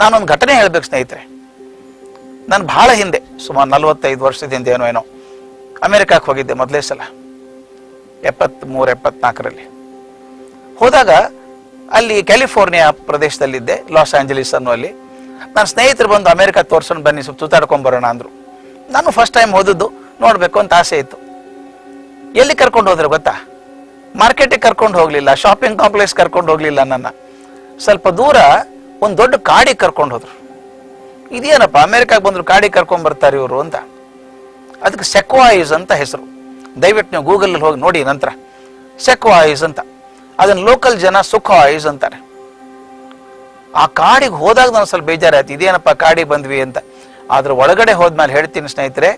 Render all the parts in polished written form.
ನಾನೊಂದು ಘಟನೆ ಹೇಳ್ಬೇಕು ಸ್ನೇಹಿತರೆ. ನಾನು ಬಹಳ ಹಿಂದೆ, ಸುಮಾರು 45 ವರ್ಷದ ಹಿಂದೆ ಏನೋ ಅಮೆರಿಕಕ್ಕೆ ಹೋಗಿದ್ದೆ ಮೊದಲೇ ಸಲ, 73-74ರಲ್ಲಿ. ಹೋದಾಗ ಅಲ್ಲಿ ಕ್ಯಾಲಿಫೋರ್ನಿಯಾ ಪ್ರದೇಶದಲ್ಲಿದ್ದೆ, ಲಾಸ್ ಆಂಜಲೀಸ್ ಅನ್ನುವಲ್ಲಿ. ನನ್ನ ಸ್ನೇಹಿತರು ಬಂದು ಅಮೆರಿಕ ತೋರ್ಸೋಣ ಬನ್ನಿ, ಸ್ವಲ್ಪ ಸುತ್ತಾಡ್ಕೊಂಬರೋಣ ಅಂದರು. ನಾನು ಫಸ್ಟ್ ಟೈಮ್ ಓದಿದ್ದು, ನೋಡಬೇಕು ಅಂತ ಆಸೆ ಇತ್ತು. ಎಲ್ಲಿ ಕರ್ಕೊಂಡು ಹೋದ್ರೆ ಗೊತ್ತಾ? ಮಾರ್ಕೆಟಿಗೆ ಕರ್ಕೊಂಡು ಹೋಗಲಿಲ್ಲ, ಶಾಪಿಂಗ್ ಕಾಂಪ್ಲೆಕ್ಸ್ ಕರ್ಕೊಂಡು ಹೋಗಲಿಲ್ಲ. ನನ್ನ ಸ್ವಲ್ಪ ದೂರ ಒಂದು ದೊಡ್ಡ ಕಾಡಿಗೆ ಕರ್ಕೊಂಡು ಹೋದ್ರು. ಇದೇನಪ್ಪ ಅಮೆರಿಕಾಗೆ ಬಂದ್ರು ಕಾಡಿಗೆ ಕರ್ಕೊಂಡು ಬರ್ತಾರೆ ಇವರು ಅಂತ. ಅದಕ್ಕೆ ಸೆಕ್ವಾಯ್ಸ್ ಅಂತ ಹೆಸರು. ದಯವಿಟ್ಟು ನೀವು ಗೂಗಲಲ್ಲಿ ಹೋಗಿ ನೋಡಿ ನಂತರ. ಸೆಕ್ವಾಯ್ಸ್ ಅಂತ, ಅದನ್ನ ಲೋಕಲ್ ಜನ ಸುಖಾಯ್ಸ್ ಅಂತಾರೆ. ಆ ಕಾಡಿಗೆ ಹೋದಾಗ ನಾನು ಸ್ವಲ್ಪ ಬೇಜಾರಾಯ್ತು, ಇದೇನಪ್ಪ ಕಾಡಿಗೆ ಬಂದ್ವಿ ಅಂತ. ಆದ್ರೆ ಒಳಗಡೆ ಹೋದ್ಮೇಲೆ ಹೇಳ್ತೀನಿ ಸ್ನೇಹಿತರೆ,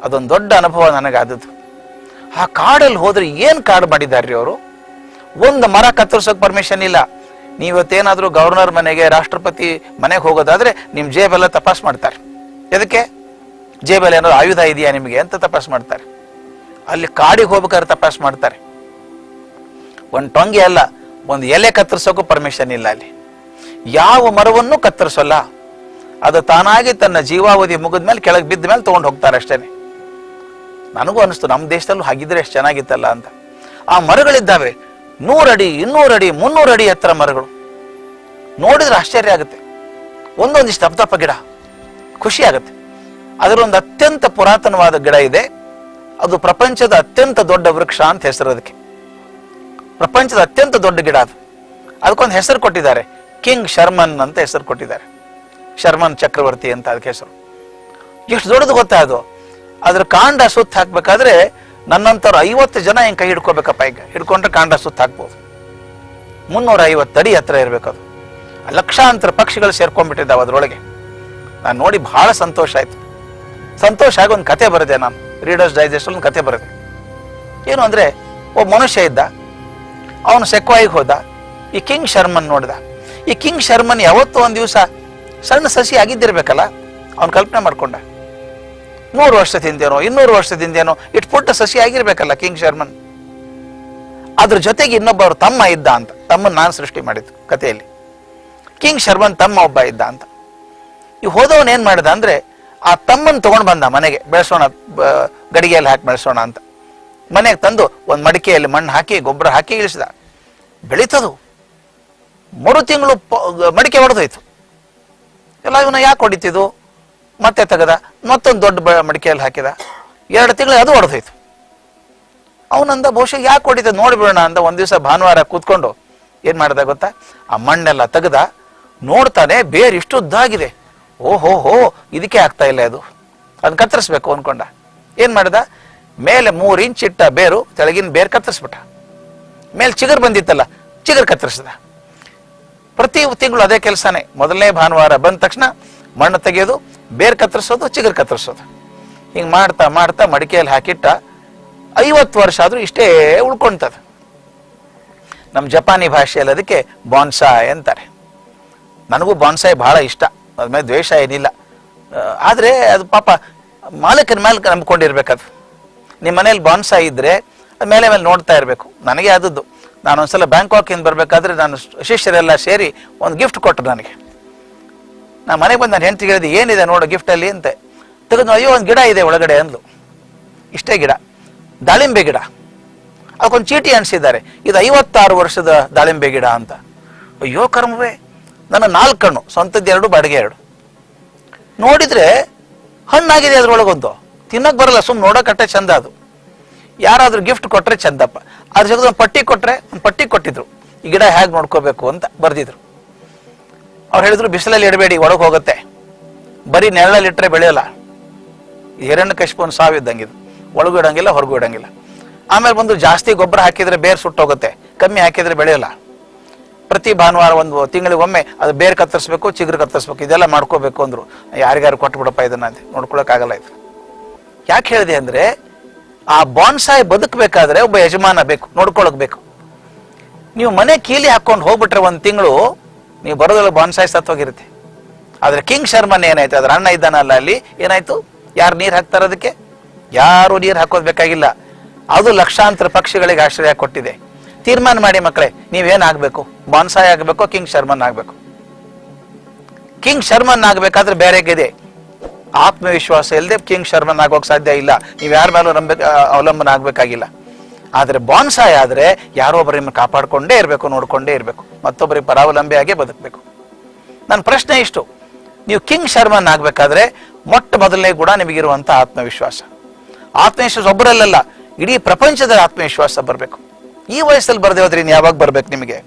ಅದೊಂದು ದೊಡ್ಡ ಅನುಭವ ನನಗಾದದ್ದು. ಆ ಕಾಡಲ್ಲಿ ಹೋದ್ರೆ ಏನ್ ಕಾಡು ಮಾಡಿದಾರ್ರಿ ಅವರು. ಒಂದು ಮರ ಕತ್ತರಿಸೋಕೆ ಪರ್ಮಿಷನ್ ಇಲ್ಲ. ನೀವತ್ತೇನಾದ್ರೂ ಗವರ್ನರ್ ಮನೆಗೆ, ರಾಷ್ಟ್ರಪತಿ ಮನೆಗೆ ಹೋಗೋದಾದ್ರೆ ನಿಮ್ ಜೇಬೆಲ್ಲ ತಪಾಸ್ ಮಾಡ್ತಾರೆ. ಎದಕ್ಕೆ? ಜೇಬಲ್ಲಿ ಏನಾದ್ರು ಆಯುಧ ಇದೆಯಾ ನಿಮಗೆ ಅಂತ ತಪಾಸ್ ಮಾಡ್ತಾರೆ. ಅಲ್ಲಿ ಕಾಡಿಗೆ ಹೋಗ್ಬೇಕಾದ್ರೆ ತಪಾಸ್ ಮಾಡ್ತಾರೆ. ಒಂದು ಟೊಂಗೆ ಅಲ್ಲ, ಒಂದು ಎಲೆ ಕತ್ತರಿಸೋಕು ಪರ್ಮಿಷನ್ ಇಲ್ಲ ಅಲ್ಲಿ. ಯಾವ ಮರವನ್ನು ಕತ್ತರಿಸೋಲ್ಲ. ಅದು ತಾನಾಗಿ ತನ್ನ ಜೀವಾವಧಿ ಮುಗಿದ ಮೇಲೆ ಕೆಳಗೆ ಬಿದ್ದ ಮೇಲೆ ತಗೊಂಡು ಹೋಗ್ತಾರೆ ಅಷ್ಟೇನೆ. ನನಗೂ ಅನಿಸ್ತು ನಮ್ಮ ದೇಶದಲ್ಲೂ ಹಾಗಿದ್ರೆ ಎಷ್ಟು ಚೆನ್ನಾಗಿತ್ತಲ್ಲ ಅಂತ. ಆ ಮರಗಳಿದ್ದಾವೆ 100 ಅಡಿ, 200 ಅಡಿ, 300 ಅಡಿ ಎತ್ತರ ಮರಗಳು. ನೋಡಿದ್ರೆ ಆಶ್ಚರ್ಯ ಆಗುತ್ತೆ. ಒಂದೊಂದಿಷ್ಟು ದಪ್ಪ ಗಿಡ, ಖುಷಿ ಆಗುತ್ತೆ. ಅದರೊಂದು ಅತ್ಯಂತ ಪುರಾತನವಾದ ಗಿಡ ಇದೆ. ಅದು ಪ್ರಪಂಚದ ಅತ್ಯಂತ ದೊಡ್ಡ ವೃಕ್ಷ ಅಂತ ಹೆಸರು ಅದಕ್ಕೆ. ಪ್ರಪಂಚದ ಅತ್ಯಂತ ದೊಡ್ಡ ಗಿಡ ಅದು. ಅದಕ್ಕೊಂದು ಹೆಸರು ಕೊಟ್ಟಿದ್ದಾರೆ, ಕಿಂಗ್ ಶರ್ಮನ್ ಅಂತ ಹೆಸರು ಕೊಟ್ಟಿದ್ದಾರೆ. ಶರ್ಮನ್ ಚಕ್ರವರ್ತಿ ಅಂತ ಅದಕ್ಕೆ ಹೆಸರು. ಎಷ್ಟು ದೊಡ್ಡದು ಗೊತ್ತಾ ಅದು. ಅದ್ರ ಕಾಂಡ ಸುತ್ತ ಹಾಕ್ಬೇಕಾದ್ರೆ ನನ್ನಂತರ 50 ಜನ ಹೆಂಗೆ ಕೈ ಹಿಡ್ಕೋಬೇಕಪ್ಪ. ಈಗ ಹಿಡ್ಕೊಂಡ್ರೆ ಕಾಂಡ ಸುತ್ತ ಹಾಕ್ಬೋದು. 350 ಅಡಿ ಹತ್ರ ಇರ್ಬೇಕದು. ಲಕ್ಷಾಂತರ ಪಕ್ಷಿಗಳು ಸೇರ್ಕೊಂಡ್ಬಿಟ್ಟಿದ್ದಾವೆ ಅದರೊಳಗೆ. ನಾನು ನೋಡಿ ಬಹಳ ಸಂತೋಷ ಆಯ್ತು. ಸಂತೋಷ ಆಗಿ ಒಂದು ಕತೆ ಬರೆದೆ ನಾನು, ರೀಡರ್ಸ್ ಡೈಜೆಸ್ಟ್ ಒಂದು ಕತೆ ಬರೆದೆ. ಏನು ಅಂದ್ರೆ, ಒಬ್ಬ ಮನುಷ್ಯ ಇದ್ದ, ಅವನು ಸೆಕ್ವಾಯಿಗೆ ಹೋದ. ಈ ಕಿಂಗ್ ಶರ್ಮನ್ ನೋಡ್ದ. ಈ ಕಿಂಗ್ ಶರ್ಮನ್ ಯಾವತ್ತೂ ಒಂದು ದಿವಸ ಸಣ್ಣ ಸಸಿ ಆಗಿದ್ದಿರ್ಬೇಕಲ್ಲ, ಅವನು ಕಲ್ಪನೆ ಮಾಡ್ಕೊಂಡ. 100 ವರ್ಷದ ಹಿಂದೇನೋ 200 ವರ್ಷದ ಹಿಂದೇನೋ ಇಟ್ಟು ಪುಟ್ಟ ಸಸಿ ಆಗಿರ್ಬೇಕಲ್ಲ ಕಿಂಗ್ ಶರ್ಮನ್. ಅದ್ರ ಜೊತೆಗೆ ಇನ್ನೊಬ್ಬರು ತಮ್ಮ ಇದ್ದ ಅಂತ. ತಮ್ಮನ್ನು ನಾನು ಸೃಷ್ಟಿ ಮಾಡಿದ್ದು ಕಥೆಯಲ್ಲಿ. ಕಿಂಗ್ ಶರ್ಮನ್ ತಮ್ಮ ಒಬ್ಬ ಇದ್ದ ಅಂತ. ಈ ಹೋದವನ್ ಏನ್ ಮಾಡಿದ ಅಂದ್ರೆ, ಆ ತಮ್ಮನ್ ತಗೊಂಡ್ ಬಂದ ಮನೆಗೆ. ಬೆಳೆಸೋಣ, ಗಡಿಗೆಯಲ್ಲಿ ಹಾಕಿ ಬೆಳೆಸೋಣ ಅಂತ. ಮನೆಗೆ ತಂದು ಒಂದು ಮಡಿಕೆಯಲ್ಲಿ ಮಣ್ಣು ಹಾಕಿ ಗೊಬ್ಬರ ಹಾಕಿ ಇಳಿಸಿದ. ಬೆಳೀತದು. 3 ತಿಂಗಳು ಮಡಿಕೆ ಹೊಡೆದೋಯ್ತು. ಎಲ್ಲ ಇವನ ಯಾಕೆ ಹೊಡಿತಿದ್ದು? ಮತ್ತೆ ತೆಗದ, ಮತ್ತೊಂದು ದೊಡ್ಡ ಮಡಿಕೆಯಲ್ಲಿ ಹಾಕಿದ. 2 ತಿಂಗಳು ಅದು ಹೊಡೆದೋಯ್ತು. ಅವನಂದ ಬಹುಶಃ ಯಾಕೆ ಹೊಡಿತದ ನೋಡ್ಬಿಡೋಣ ಅಂತ ಒಂದ್ ದಿವಸ ಭಾನುವಾರ ಕೂತ್ಕೊಂಡು ಏನ್ ಮಾಡ್ದ ಗೊತ್ತಾ? ಆ ಮಣ್ಣೆಲ್ಲ ತೆಗದ, ನೋಡ್ತಾನೆ ಬೇರ್ ಇಷ್ಟು ಉದ್ದಾಗಿದೆ. ಓಹೋ ಹೋ, ಇದಕ್ಕೆ ಆಗ್ತಾ ಇಲ್ಲ ಅದು, ಅದನ್ನ ಕತ್ತರಿಸ್ಬೇಕು ಅನ್ಕೊಂಡ. ಏನ್ ಮಾಡ್ದ? ಮೇಲೆ 3 ಇಂಚ್ ಇಟ್ಟ ಬೇರು, ತೆಳಗಿನ ಬೇರ್ ಕತ್ತರಿಸ್ಬಿಟ್ಟ. ಮೇಲೆ ಚಿಗುರು ಬಂದಿತ್ತಲ್ಲ, ಚಿಗುರು ಕತ್ತರಿಸಿದ. ಪ್ರತಿ ತಿಂಗಳು ಅದೇ ಕೆಲಸನೇ. ಮೊದಲನೇ ಭಾನುವಾರ ಬಂದ ತಕ್ಷಣ ಮಣ್ಣು ತೆಗೆಯೋದು, ಬೇರ್ ಕತ್ತರಿಸೋದು, ಚಿಗುರು ಕತ್ತರಿಸೋದು. ಹಿಂಗ್ ಮಾಡ್ತಾ ಮಾಡ್ತಾ ಮಡಿಕೆಯಲ್ಲಿ ಹಾಕಿಟ್ಟ. 50 ವರ್ಷ ಆದ್ರೂ ಇಷ್ಟೇ ಉಳ್ಕೊಂತದ. ನಮ್ಮ ಜಪಾನಿ ಭಾಷೆಯಲ್ಲಿ ಅದಕ್ಕೆ ಬಾನ್ಸಾಯ್ ಅಂತಾರೆ. ನನಗೂ ಬಾನ್ಸಾಯ್ ಬಹಳ ಇಷ್ಟ, ಅದ್ಮೇಲೆ ದ್ವೇಷ ಏನಿಲ್ಲ. ಆದ್ರೆ ಅದು ಪಾಪ ಮಾಲಕನ ಮೇಲೆ ನಂಬ್ಕೊಂಡಿರ್ಬೇಕದು. ನಿಮ್ಮ ಮನೇಲಿ ಬಾನ್ಸಾಯ್ ಇದ್ರೆ ಮೇಲೆ ಮೇಲೆ ನೋಡ್ತಾ ಇರಬೇಕು. ನನಗೆ ಆದದ್ದು, ನಾನೊಂದ್ಸಲ ಬ್ಯಾಂಕಾಕಿಂದ ಬರ್ಬೇಕಾದ್ರೆ ನಾನು ಶಿಷ್ಯರೆಲ್ಲ ಸೇರಿ ಒಂದು ಗಿಫ್ಟ್ ಕೊಟ್ಟರು ನನಗೆ. ನಾ ಮನೆಗೆ ಬಂದು ನಾನು ಹೆಂಡತಿಗೆ ಹೇಳಿದೆ, ಏನಿದೆ ನೋಡು ಗಿಫ್ಟಲ್ಲಿ ಅಂತ. ತೆಗೆದು, ಅಯ್ಯೋ ಒಂದು ಗಿಡ ಇದೆ ಒಳಗಡೆ ಅಂದ್ಲು. ಇಷ್ಟೇ ಗಿಡ, ದಾಳಿಂಬೆ ಗಿಡ. ಅದಕ್ಕೊಂದು ಚೀಟಿ ಅನಿಸಿದ್ದಾರೆ, ಇದು 56 ವರ್ಷದ ದಾಳಿಂಬೆ ಗಿಡ ಅಂತ. ಅಯ್ಯೋ ಕರ್ಮವೇ, ನನ್ನ 4 ಕಣ್ಣು, ಸ್ವಂತದ್ದು 2, ಬಾಡಿಗೆ 2. ನೋಡಿದ್ರೆ ಹಣ್ಣಾಗಿದೆ ಅದ್ರೊಳಗೊಂದು. ತಿನ್ನಕ್ ಬರಲ್ಲ, ಸುಮ್ಮನೆ ನೋಡೋಕಟ್ಟೆ ಚಂದ ಅದು. ಯಾರಾದ್ರೂ ಗಿಫ್ಟ್ ಕೊಟ್ರೆ ಚಂದಪ್ಪ. ಅದ್ರ ಜೊತೆ ಒಂದು ಪಟ್ಟಿ ಕೊಟ್ರೆ, ಒಂದು ಪಟ್ಟಿ ಕೊಟ್ಟಿದ್ರು, ಈ ಗಿಡ ಹೇಗೆ ನೋಡ್ಕೋಬೇಕು ಅಂತ ಬರ್ದಿದ್ರು. ಅವ್ರು ಹೇಳಿದ್ರು, ಬಿಸಿಲಲ್ಲಿ ಇಡಬೇಡಿ, ಒಳಗೆ ಹೋಗುತ್ತೆ. ಬರೀ ನೆರಳಲ್ಲಿ ಇಟ್ಟರೆ ಬೆಳೆಯಲ್ಲ. ಹಿರಣ್ಯಕಶಿಪುವಿನ ಸಾವಿದ್ದಂಗಿದು, ಒಳಗೂ ಇಡಂಗಿಲ್ಲ, ಹೊರಗೂ ಇಡಂಗಿಲ್ಲ. ಆಮೇಲೆ ಬಂದು ಜಾಸ್ತಿ ಗೊಬ್ಬರ ಹಾಕಿದ್ರೆ ಬೇರ್ ಸುಟ್ಟೋಗುತ್ತೆ, ಕಮ್ಮಿ ಹಾಕಿದ್ರೆ ಬೆಳೆಯಲ್ಲ. ಪ್ರತಿ ಭಾನುವಾರ 1 ತಿಂಗಳಿಗೊಮ್ಮೆ ಅದು ಬೇರ್ ಕತ್ತರಿಸ್ಬೇಕು, ಚಿಗುರು ಕತ್ತರಿಸ್ಬೇಕು, ಇದೆಲ್ಲ ಮಾಡ್ಕೋಬೇಕು ಅಂದ್ರು. ಯಾರಿಗಾರು ಕೊಟ್ಬಿಡಪ್ಪ ಇದನ್ನ ಅಂತ, ನೋಡ್ಕೊಳಕ್ಕಾಗಲ್ಲ ಇದು. ಯಾಕೆ ಹೇಳಿದೆ ಅಂದ್ರೆ, ಆ ಬಾನ್ಸಾಯ್ ಬದುಕಬೇಕಾದ್ರೆ ಒಬ್ಬ ಯಜಮಾನ ಬೇಕು, ನೋಡ್ಕೊಳಕ್ ಬೇಕು. ನೀವು ಮನೆ ಕೀಲಿ ಹಾಕೊಂಡು ಹೋಗ್ಬಿಟ್ರೆ 1 ತಿಂಗಳು ನೀವು ಬರೋದ್ರಲ್ಲಿ ಬಾನ್ಸಾಯ್ ಸತ್ತೋಗಿರುತ್ತೆ. ಆದ್ರೆ ಕಿಂಗ್ ಶರ್ಮನ್ ಏನಾಯ್ತು, ಅದ್ರ ಅಣ್ಣ ಇದ್ದಾನಲ್ಲ ಅಲ್ಲಿ, ಏನಾಯ್ತು? ಯಾರು ನೀರು ಹಾಕ್ತಾರ ಅದಕ್ಕೆ? ಯಾರು ನೀರು ಹಾಕೋದ್ ಬೇಕಾಗಿಲ್ಲ. ಅದು ಲಕ್ಷಾಂತರ ಪಕ್ಷಿಗಳಿಗೆ ಆಶ್ರಯ ಕೊಟ್ಟಿದೆ. ತೀರ್ಮಾನ ಮಾಡಿ ಮಕ್ಕಳೇ, ನೀವೇನಾಗಬೇಕು? ಬಾನ್ಸಾಯ್ ಆಗಬೇಕು, ಕಿಂಗ್ ಶರ್ಮನ್ ಆಗಬೇಕು? ಕಿಂಗ್ ಶರ್ಮನ್ ಆಗ್ಬೇಕಾದ್ರೆ ಬೇರೆ ಇದೆ. ಆತ್ಮವಿಶ್ವಾಸ ಇಲ್ಲದೆ ಕಿಂಗ್ ಶರ್ಮನ್ ಆಗೋಕ್ ಸಾಧ್ಯ ಇಲ್ಲ. ನೀವು ಯಾರ ಮೇಲೂ ಅವಲಂಬನ ಆಗ್ಬೇಕಾಗಿಲ್ಲ. ಆದ್ರೆ ಬಾನ್ಸಾಯ್ ಆದ್ರೆ ಯಾರೋ ಒಬ್ಬರು ನಿಮ್ಮನ್ನು ಕಾಪಾಡ್ಕೊಂಡೇ ಇರಬೇಕು, ನೋಡ್ಕೊಂಡೇ ಇರಬೇಕು, ಮತ್ತೊಬ್ಬರಿಗೆ ಪರಾವಲಂಬಿಯಾಗೇ ಬದುಕಬೇಕು. ನನ್ನ ಪ್ರಶ್ನೆ ಇಷ್ಟು, ನೀವು ಕಿಂಗ್ ಶರ್ಮನ್ ಆಗ್ಬೇಕಾದ್ರೆ ಮೊಟ್ಟ ಮೊದಲನೇ ಕೂಡ ನಿಮಗಿರುವಂತ ಆತ್ಮವಿಶ್ವಾಸ. ಆತ್ಮವಿಶ್ವಾಸ ಒಬ್ಬರಲ್ಲ, ಇಡೀ ಪ್ರಪಂಚದ ಆತ್ಮವಿಶ್ವಾಸ ಬರಬೇಕು. ಈ ವಯಸ್ಸಲ್ಲಿ ಬರದೇ ಹೋದ್ರೆ ಇನ್ನು ಯಾವಾಗ ಬರ್ಬೇಕು ನಿಮಗೆ?